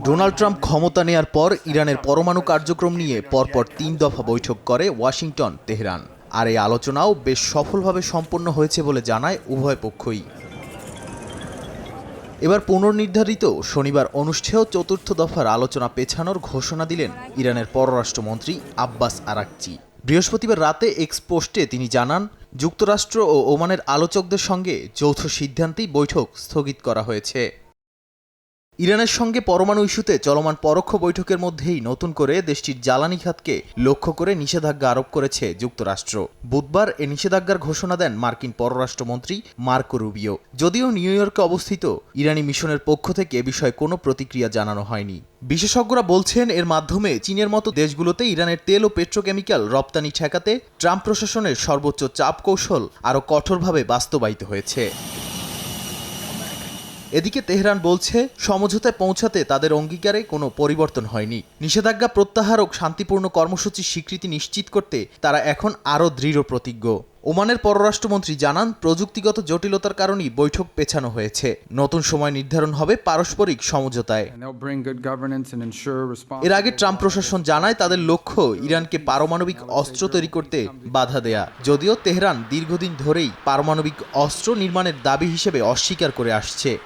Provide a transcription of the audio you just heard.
Donald Trump ক্ষমতা নেয়ার পর ইরানের পরমাণু কার্যক্রম নিয়ে পরপর ৩ দফা বৈঠক করে ওয়াশিংটন, তেহরান। আর এই আলোচনাও বেশ সফলভাবে সম্পন্ন হয়েছে বলে জানায় উভয় পক্ষই। এবার পুনর্নির্ধারিত শনিবার অনুষ্ঠেয় ৪র্থ দফার আলোচনা পেছানোর ঘোষণা দিলেন ইরানের পররাষ্ট্রমন্ত্রী আব্বাস আরাকচি। বৃহস্পতিবার রাতে এক্স পোস্টে তিনি জানান, যুক্তরাষ্ট্র ও ওমানের আলোচকদের সঙ্গে যৌথ সিদ্ধান্তেই বৈঠক স্থগিত করা হয়েছে। ইরানের সঙ্গে পরমাণু ইস্যুতে চলমান পরোক্ষ বৈঠকের মধ্যেই নতুন করে দেশটির জ্বালানি খাতকে লক্ষ্য করে নিষেধাজ্ঞা আরোপ করেছে যুক্তরাষ্ট্র। বুধবার এ নিষেধাজ্ঞার ঘোষণা দেন মার্কিন পররাষ্ট্রমন্ত্রী মার্কো রুবিও। যদিও নিউ ইয়র্কে অবস্থিত ইরানি মিশনের পক্ষ থেকে এ বিষয়ে কোনো প্রতিক্রিয়া জানানো হয়নি। বিশেষজ্ঞরা বলছেন, এর মাধ্যমে চীনের মতো দেশগুলোতে ইরানের তেল ও পেট্রোকেমিক্যাল রপ্তানি ঠেকাতে ট্রাম্প প্রশাসনের সর্বোচ্চ চাপ কৌশল আরও কঠোরভাবে বাস্তবায়িত হয়েছে। এদিকে তেহরান বলছে, সমঝোতায় পৌঁছাতে তাদের অঙ্গীকারে কোনো পরিবর্তন হয়নি। নিষেধাজ্ঞা প্রত্যাহার ও শান্তিপূর্ণ কর্মসূচির স্বীকৃতি নিশ্চিত করতে তারা এখন আরও দৃঢ় প্রতিজ্ঞ। ওমানের পররাষ্ট্রমন্ত্রী জানান, প্রযুক্তিগত জটিলতার কারণেই বৈঠক পেছানো হয়েছে। নতুন সময় নির্ধারণ হবে পারস্পরিক সমঝোতায়। এর আগে ট্রাম্প প্রশাসন জানায়, তাদের লক্ষ্য ইরানকে পারমাণবিক অস্ত্র তৈরি করতে বাধা দেয়া। যদিও তেহরান দীর্ঘদিন ধরেই পারমাণবিক অস্ত্র নির্মাণের দাবি হিসেবে অস্বীকার করে আসছে।